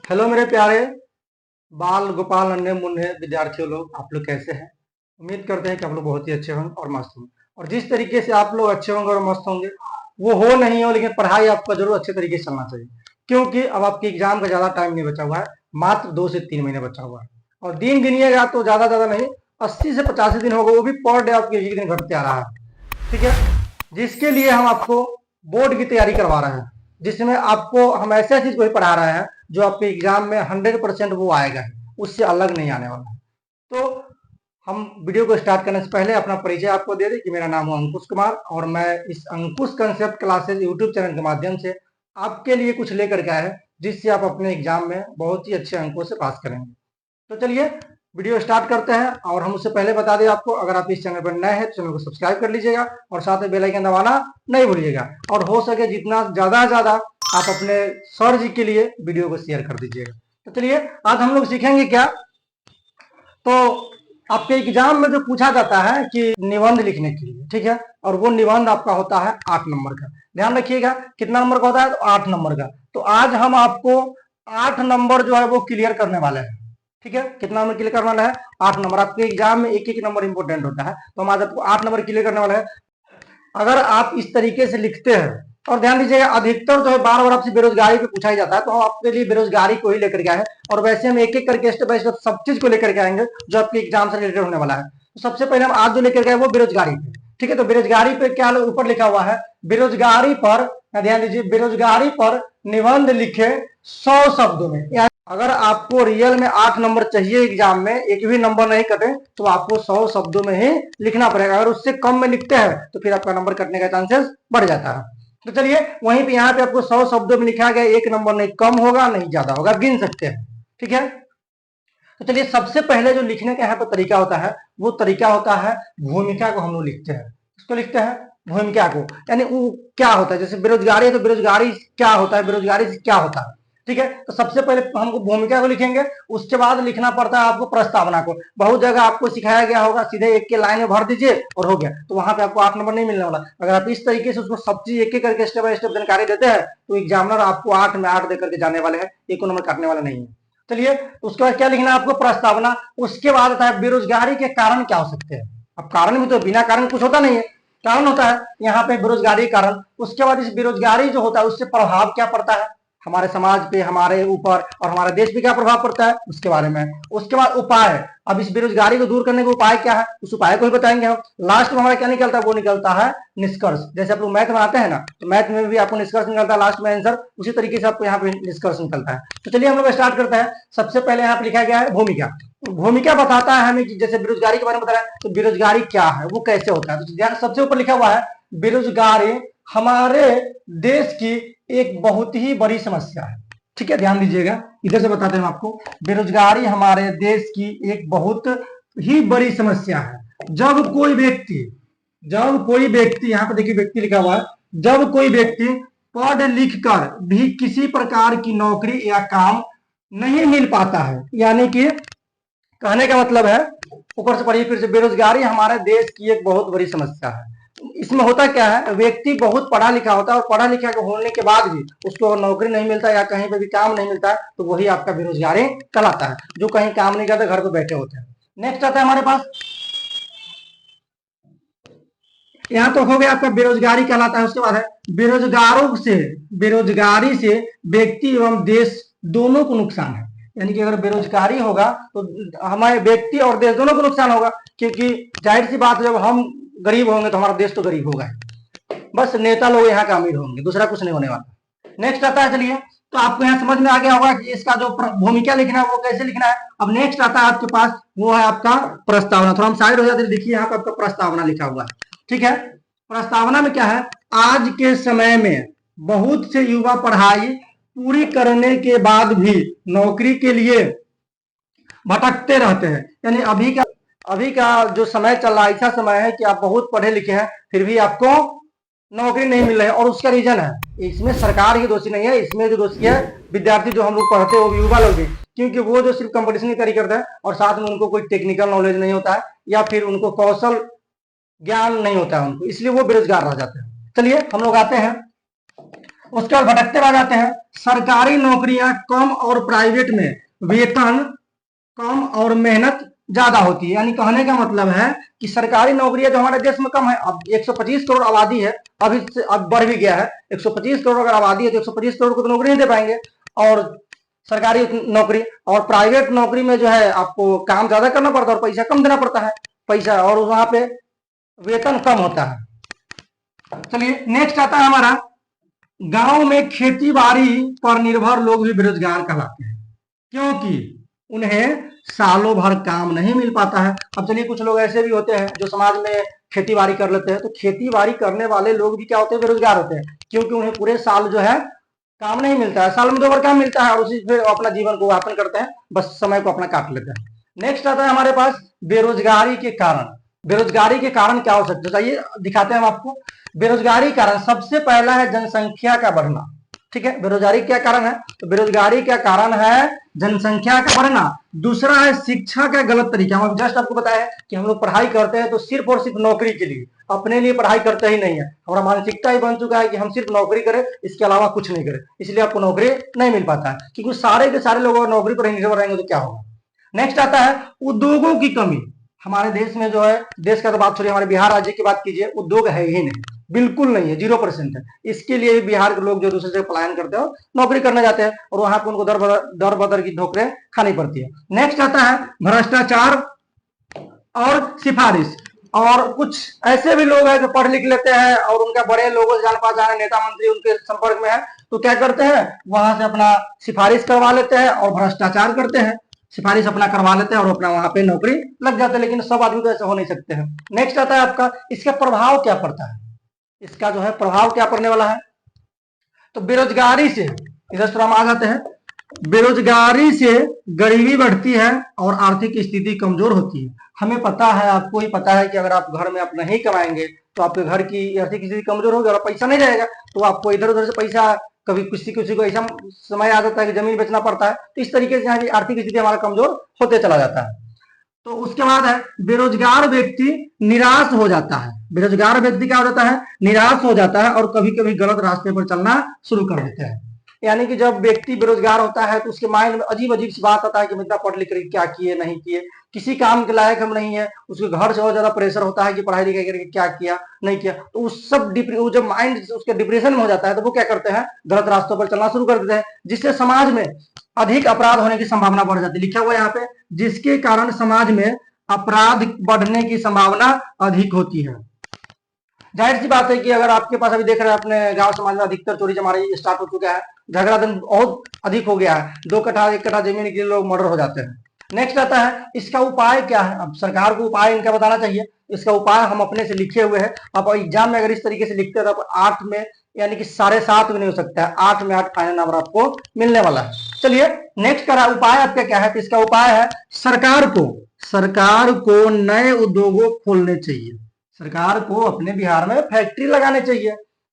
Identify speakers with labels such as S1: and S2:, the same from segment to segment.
S1: Hello मेरे प्यारे बाल गोपाल नन्हे मुन्ने विद्यार्थियों लोग, आप लोग कैसे हैं? उम्मीद करते हैं कि आप लोग बहुत ही अच्छे होंगे और मस्त होंगे। और जिस तरीके से आप लोग अच्छे होंगे और मस्त होंगे वो हो नहीं हो, लेकिन पढ़ाई आपका जरूर अच्छे तरीके से चलना चाहिए, क्योंकि अब आपके एग्जाम का ज्यादा टाइम नहीं बचा हुआ है। मात्र 2 से 3 महीने बचा हुआ है और दिन गिनिएगा तो ज्यादा नहीं, 80 से 85 दिन होगा, वो भी पर डे आपके एक दिन घटते आ रहा है। ठीक है, जिसके लिए हम आपको बोर्ड की तैयारी करवा रहे हैं, जिसमें आपको हम ऐसा चीज को ही पढ़ा रहे हैं जो आपके एग्जाम में 100% वो आएगा, उससे अलग नहीं आने वाला है। तो हम वीडियो को स्टार्ट करने से पहले अपना परिचय आपको दे दें कि मेरा नाम है अंकुश कुमार और मैं इस अंकुश कंसेप्ट क्लासेस यूट्यूब चैनल के माध्यम से आपके लिए कुछ लेकर के आया है, जिससे आप अपने एग्जाम में बहुत ही अच्छे अंकों से पास करेंगे। तो चलिए वीडियो स्टार्ट करते हैं। और हम उससे पहले बता दें आपको, अगर आप इस चैनल पर नए हैं तो चैनल को सब्सक्राइब कर लीजिएगा और साथ में बेल आइकन दबाना नहीं भूलिएगा। और हो सके जितना ज्यादा आप अपने सर जी के लिए वीडियो को शेयर कर दीजिएगा। तो चलिए आज हम लोग सीखेंगे क्या। तो आपके एग्जाम में जो पूछा जाता है कि निबंध लिखने के लिए, ठीक है, और वो निबंध आपका होता है 8 नंबर का। ध्यान रखिएगा कितना नंबर का होता है, तो 8 नंबर का। तो आज हम आपको 8 नंबर जो है वो क्लियर करने वाले हैं। ठीक है, कितना नंबर क्लियर करने वाला है? 8 नंबर। आपके एग्जाम में एक एक नंबर इंपॉर्टेंट होता है, तो हम आज आपको 8 नंबर क्लियर करने वाले हैं। अगर आप इस तरीके से लिखते हैं, और ध्यान दीजिएगा अधिकतर जो है बार बार आपसे बेरोजगारी पे पूछा ही जाता है, तो हम आपके लिए बेरोजगारी को ही लेकर के आए हैं। और वैसे हम एक एक करके स्टेप बाय स्टेप सब चीज को लेकर के आएंगे जो आपके एग्जाम से रिलेटेड होने वाला है। तो सबसे पहले हम आज जो लेकर के आए वो बेरोजगारी पे। ठीक है, तो बेरोजगारी पे क्या ऊपर लिखा हुआ है, बेरोजगारी पर, ध्यान दीजिए, बेरोजगारी पर निबंध लिखे 100 शब्दों में। अगर आपको रियल में 8 नंबर चाहिए एग्जाम में, एक भी नंबर नहीं कटे, तो आपको 100 शब्दों में ही लिखना पड़ेगा। अगर उससे कम में लिखते हैं तो फिर आपका नंबर कटने का चांसेस बढ़ जाता है। तो चलिए वहीं पे यहाँ पे आपको 100 शब्दों में लिखा गया, एक नंबर नहीं कम होगा नहीं ज्यादा होगा, गिन सकते हैं। ठीक है, तो चलिए सबसे पहले जो लिखने का यहाँ पे तरीका होता है वो तरीका होता है भूमिका को हम लोग लिखते हैं। इसको लिखते हैं भूमिका को, यानी वो क्या होता है। जैसे बेरोजगारी है तो बेरोजगारी क्या होता है, बेरोजगारी से क्या होता है। ठीक है, तो सबसे पहले हमको भूमिका को लिखेंगे, उसके बाद लिखना पड़ता है आपको प्रस्तावना को। बहुत जगह आपको सिखाया गया होगा सीधे एक के लाइन में भर दीजिए और हो गया, तो वहां पे आपको 8 नंबर नहीं मिलने वाला। अगर आप इस तरीके से उसको सब चीज एक एक करके स्टेप बाय स्टेप जानकारी देते हैं तो एग्जामिनर आपको 8 में 8 देकर के जाने वाले हैं, एक नंबर काटने वाला नहीं है। चलिए उसके बाद क्या लिखना है आपको, प्रस्तावना। उसके बाद आता है बेरोजगारी के कारण क्या हो सकते हैं। अब कारण भी तो बिना कारण कुछ होता नहीं है, कारण होता है यहाँ पे बेरोजगारी कारण। उसके बाद इस बेरोजगारी जो होता है उससे प्रभाव क्या पड़ता है हमारे समाज पे, हमारे ऊपर, और हमारे देश पे क्या प्रभाव पड़ता है उसके बारे में। उसके बाद उपाय, अब इस बेरोजगारी को दूर करने का उपाय क्या है, उस उपाय को ही बताएंगे हम। लास्ट में हमारा क्या निकलता है, वो निकलता है निष्कर्ष। जैसे आप लोग मैथ में आते हैं ना, तो मैथ में भी आपको निष्कर्ष निकलता है लास्ट में आंसर, उसी तरीके से आपको यहाँ पे निष्कर्ष निकलता है। तो चलिए हम लोग स्टार्ट करते हैं। सबसे पहले यहाँ पे लिखा गया है भूमिका। भूमिका बताता है हमें कि जैसे बेरोजगारी के बारे में बताया, तो बेरोजगारी क्या है, वो कैसे होता है। तो ध्यान, सबसे ऊपर लिखा हुआ है बेरोजगारी हमारे देश की एक बहुत ही बड़ी समस्या है। ठीक है, ध्यान दीजिएगा, इधर से बताते हैं आपको, बेरोजगारी हमारे देश की एक बहुत ही बड़ी समस्या है। जब कोई व्यक्ति यहाँ पे देखिए व्यक्ति लिखा हुआ है, जब कोई व्यक्ति पढ़ लिख कर भी किसी प्रकार की नौकरी या काम नहीं मिल पाता है, यानी कि कहने का मतलब है, ऊपर से पढ़िए फिर से, बेरोजगारी हमारे देश की एक बहुत बड़ी समस्या है। इसमें होता क्या है, व्यक्ति बहुत पढ़ा लिखा होता है और पढ़ा लिखा होने के बाद भी उसको नौकरी नहीं मिलता या कहीं पे भी काम नहीं मिलता है, तो वही आपका बेरोजगारी कहलाता है। जो कहीं काम नहीं करते, घर पे बैठे होते हैं। नेक्स्ट आता है हमारे पास, यहाँ तो हो गया आपका बेरोजगारी कहलाता है। उसके बाद है बेरोजगारी से व्यक्ति एवं देश दोनों को नुकसान है। यानी कि अगर बेरोजगारी होगा तो हमारे व्यक्ति और देश दोनों को नुकसान होगा, क्योंकि जाहिर सी बात है जब हम गरीब होंगे तो हमारा देश तो गरीब होगा। बस नेता लोग यहाँ का अमीर होंगे, दूसरा कुछ नहीं होने वाला। नेक्स्ट आता है, चलिए तो आपको यहाँ समझ में आ गया होगा कि इसका जो भूमिका लिखना है वो कैसे लिखना है। अब नेक्स्ट आता है आपके पास, वो है आपका प्रस्तावना। थोड़ा हम साइड हो जाते हैं, देखिए यहाँ पे आपका प्रस्तावना लिखा हुआ है। ठीक है, प्रस्तावना में क्या है, आज के समय में बहुत से युवा पढ़ाई पूरी करने के बाद भी नौकरी के लिए भटकते रहते हैं। यानी अभी का जो समय चल रहा है, ऐसा समय है कि आप बहुत पढ़े लिखे हैं फिर भी आपको नौकरी नहीं मिल रही है। और उसका रीजन है, इसमें सरकार की दोषी नहीं है, इसमें जो दोषी है विद्यार्थी जो हम लोग पढ़ते हैं, वो युवा लोग भी, क्योंकि वो जो सिर्फ कंपटीशन की तैयारी करते हैं और साथ में उनको कोई टेक्निकल नॉलेज नहीं होता है या फिर उनको कौशल ज्ञान नहीं होता है उनको, इसलिए वो बेरोजगार रह जाते हैं। चलिए हम लोग आते हैं उसके बाद भटकते रह जाते हैं। सरकारी नौकरियां कम और प्राइवेट में वेतन कम और मेहनत ज्यादा होती है। यानी कहने का मतलब है कि सरकारी नौकरियां जो हमारे देश में कम है, अब 125 करोड़ आबादी है, अभी से अब बढ़ भी गया है, 125 करोड़ अगर आबादी है तो 125 करोड़ को तो नौकरी नहीं दे पाएंगे। और सरकारी नौकरी और प्राइवेट नौकरी में जो है आपको काम ज्यादा करना पड़ता है और पैसा कम देना पड़ता है, पैसा, और वहां पे वेतन कम होता है। चलिए नेक्स्ट आता है हमारा, गांव में खेती बाड़ी पर निर्भर लोग भी बेरोजगार कहलाते हैं, क्योंकि उन्हें सालों भर काम नहीं मिल पाता है। अब चलिए कुछ लोग ऐसे भी होते हैं जो समाज में खेती बाड़ी कर लेते हैं, तो खेती बाड़ी करने वाले लोग भी क्या होते हैं, बेरोजगार होते हैं, क्योंकि उन्हें पूरे साल जो है काम नहीं मिलता है, साल में 2 बार काम मिलता है और उसी फिर अपना जीवन को यापन करते हैं, बस समय को अपना काट लेते हैं। नेक्स्ट आता है हमारे पास बेरोजगारी के कारण। बेरोजगारी के कारण क्या हो सकते हैं, चाहिए दिखाते हैं हम आपको। बेरोजगारी कारण सबसे पहला है जनसंख्या का बढ़ना। ठीक है, बेरोजगारी क्या कारण है, तो बेरोजगारी क्या कारण है, जनसंख्या का बढ़ना। दूसरा है शिक्षा का गलत तरीका। हम जस्ट आपको बताया है कि हम लोग पढ़ाई करते हैं तो सिर्फ और सिर्फ नौकरी के लिए, अपने लिए पढ़ाई करते ही नहीं है। हमारा मानसिकता ही बन चुका है कि हम सिर्फ नौकरी करें, इसके अलावा कुछ नहीं करें, इसलिए आपको नौकरी नहीं मिल पाता है, क्योंकि सारे के सारे लोग अगर नौकरी पर निर्भर रहेंगे तो क्या होगा। नेक्स्ट आता है उद्योगों की कमी। हमारे देश में जो है, देश का तो बात छोड़िए, हमारे बिहार राज्य की बात कीजिए, उद्योग है ही नहीं, बिल्कुल नहीं है, 0% है। इसके लिए बिहार के लोग जो दूसरे से पलायन करते हैं नौकरी करने जाते हैं और वहां पर उनको दर बदर की ठोकरें खानी पड़ती है। नेक्स्ट आता है भ्रष्टाचार और सिफारिश। और कुछ ऐसे भी लोग हैं जो पढ़ लिख लेते हैं और उनका बड़े लोगों से जान पहचान है, नेता मंत्री उनके संपर्क में है, तो क्या करते हैं, वहां से अपना सिफारिश करवा लेते हैं और भ्रष्टाचार करते हैं, सिफारिश अपना करवा लेते हैं और अपना वहां पे नौकरी लग जाते हैं। लेकिन सब आदमी तो ऐसे हो नहीं सकते हैं। नेक्स्ट आता है आपका, इसका प्रभाव क्या पड़ता है, इसका जो है प्रभाव क्या पड़ने वाला है, तो बेरोजगारी से, इधर थोड़ा हम आ जाते हैं, बेरोजगारी से गरीबी बढ़ती है और आर्थिक स्थिति कमजोर होती है। हमें पता है, आपको ही पता है कि अगर आप घर में आप नहीं कमाएंगे तो आपके घर की आर्थिक स्थिति कमजोर होगी और पैसा नहीं रहेगा, तो आपको इधर उधर से पैसा, कभी किसी किसी को ऐसा समय आ जाता है कि जमीन बेचना पड़ता है, तो इस तरीके से आर्थिक स्थिति हमारा कमजोर होते चला जाता है। तो उसके बाद है बेरोजगार व्यक्ति निराश हो जाता है। बेरोजगार व्यक्ति क्या हो जाता है, निराश हो जाता है और कभी कभी गलत रास्ते पर चलना शुरू कर देते हैं। यानी कि जब व्यक्ति बेरोजगार होता है तो उसके माइंड में अजीब अजीब सी बात आता है कि हम इतना पढ़ लिख कर क्या किए नहीं किए, किसी काम के लायक हम नहीं है, उसके घर से और ज्यादा प्रेशर होता है कि पढ़ाई लिखाई करके क्या किया नहीं किया, तो उस सब जब माइंड उसके डिप्रेशन में हो जाता है तो वो क्या करते हैं, गलत रास्तों पर चलना शुरू कर देते हैं, जिससे समाज में अधिक अपराध होने की संभावना बढ़ जाती है। लिखा हुआ यहाँ पे, जिसके कारण समाज में अपराध बढ़ने की संभावना अधिक होती है। जाहिर सी बात है कि अगर आपके पास, अभी देख रहे हैं अपने गांव समाज में अधिकतर चोरी चमारी स्टार्ट हो चुका है, झगड़ा दिन बहुत अधिक हो गया है, 2 कट्ठा 1 कट्ठा जमीन के लिए लोग मर्डर हो जाते हैं। नेक्स्ट आता है इसका उपाय क्या है। अब सरकार को उपाय इनका बताना चाहिए, इसका उपाय हम अपने से लिखे हुए हैं। आप एग्जाम में अगर इस तरीके से लिखते हैं तो 8 में यानी कि 7.5 में नहीं हो सकता है, 8 में 8 फाइनल नंबर आपको मिलने वाला है। चलिए नेक्स्ट करा उपाय आपका क्या है, तो इसका उपाय है सरकार को नए उद्योगों खोलने चाहिए। सरकार को अपने बिहार में फैक्ट्री लगाने चाहिए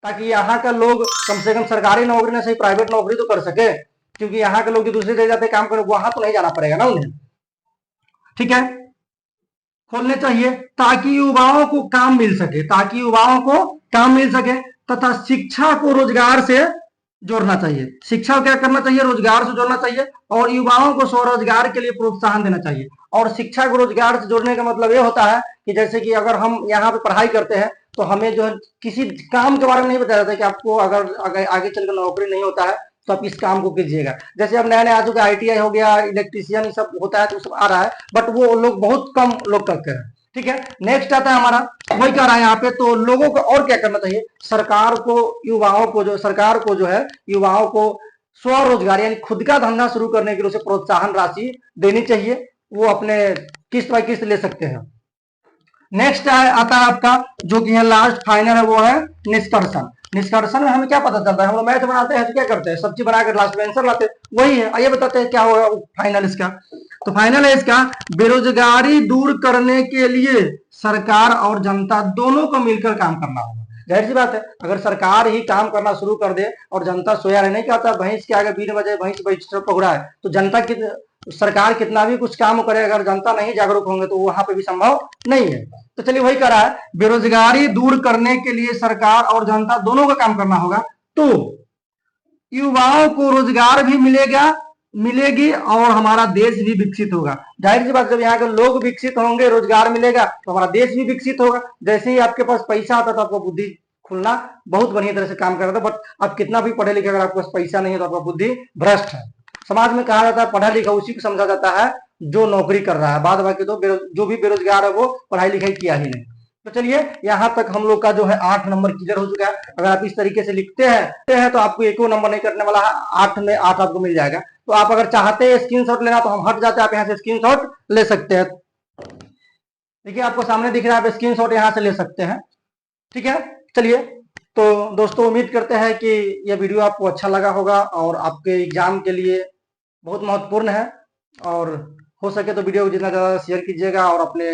S1: ताकि यहाँ का लोग कम से कम सरकारी नौकरी ना सही प्राइवेट नौकरी तो कर सके, क्योंकि यहाँ के लोग जो दूसरी जगह जाते काम करने वहां तो नहीं जाना पड़ेगा ना उन्हें। ठीक है, खोलने चाहिए ताकि युवाओं को काम मिल सके, ताकि युवाओं को काम मिल सके, तथा शिक्षा को रोजगार से जोड़ना चाहिए। शिक्षा को क्या करना चाहिए, रोजगार से जोड़ना चाहिए और युवाओं को स्वरोजगार के लिए प्रोत्साहन देना चाहिए। और शिक्षा को रोजगार से जोड़ने का मतलब ये होता है कि जैसे कि अगर हम यहाँ पे पढ़ाई करते हैं तो हमें जो है किसी काम के बारे में नहीं बताया जाता कि आपको अगर आगे चलकर नौकरी नहीं होता है तो आप इस काम को कीजिएगा। जैसे अब नया नया आ चुका आईटीआई हो गया, इलेक्ट्रीशियन सब होता है तो सब आ रहा है, बट वो लोग बहुत कम लोग करते हैं। ठीक है, नेक्स्ट आता है हमारा, वही कर रहा है यहाँ पे, तो लोगों को और क्या करना चाहिए, सरकार को जो है युवाओं को स्वरोजगार यानी खुद का धंधा शुरू करने के लिए उसे प्रोत्साहन राशि देनी चाहिए, वो अपने किस्त बाय किस्त ले सकते हैं। नेक्स्ट आता है आपका जो कि है लास्ट फाइनल है, वो है निष्कर्षण। निष्कर्षण में हमें क्या पता चलता है, हम लोग मैथ बनाते हैं तो क्या करते हैं, सब्जी बनाकर लास्ट में आंसर लाते हैं, वही है। आइए बताते हैं क्या होगा फाइनल इसका। तो फाइनल है इसका, बेरोजगारी दूर करने के लिए सरकार और जनता दोनों को मिलकर काम करना होगा। जाहिर सी बात है, अगर सरकार ही काम करना शुरू कर दे और जनता सोया रहे, नहीं कहता भैंस के आगे 20 बजे भैंस पकड़ा है, तो जनता की सरकार कितना भी कुछ काम करे, अगर जनता नहीं जागरूक होंगे तो वहां पे भी संभव नहीं है। तो चलिए वही करा है, बेरोजगारी दूर करने के लिए सरकार और जनता दोनों का काम करना होगा। तो युवाओं को रोजगार भी मिलेगी और हमारा देश भी विकसित होगा। जाहिर सी बात, जब यहाँ के लोग विकसित होंगे, रोजगार मिलेगा तो हमारा देश भी विकसित होगा। जैसे ही आपके पास पैसा आता तो आपको बुद्धि खुलना बहुत बढ़िया तरह से काम कर रहा था, बट आप कितना भी पढ़े लिखे, अगर आपके पास पैसा नहीं है तो आपका बुद्धि भ्रष्ट है। समाज में कहा जाता है पढ़ा लिखा उसी को समझा जाता है जो नौकरी कर रहा है, बाद बाकी तो जो भी बेरोजगार है वो पढ़ाई लिखाई किया ही नहीं। तो चलिए यहाँ तक हम लोग का जो है 8 नंबर क्लियर हो चुका है। अगर आप इस तरीके से लिखते हैं तो आपको एक नंबर नहीं करने वाला है, 8 में 8 आपको मिल जाएगा। तो आप अगर चाहते हैं स्क्रीनशॉट लेना तो हम हट जाते हैं, आप यहाँ से स्क्रीनशॉट ले सकते हैं। देखिए आपको सामने दिख रहा है, आप स्क्रीनशॉट यहाँ से ले सकते हैं। ठीक है, चलिए तो दोस्तों उम्मीद करते हैं कि यह वीडियो आपको अच्छा लगा होगा और आपके एग्जाम के लिए बहुत महत्वपूर्ण है। और हो सके तो वीडियो को जितना ज़्यादा शेयर कीजिएगा और अपने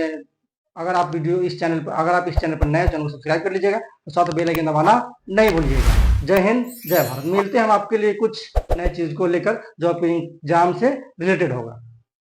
S1: अगर आप इस चैनल पर नए, चैनल को सब्सक्राइब कर लीजिएगा और साथ बेल आइकन दबाना नहीं भूलिएगा। जय हिंद, जय भारत। मिलते हैं हम आपके लिए कुछ नए चीज को लेकर जो आपके एग्जाम से रिलेटेड होगा।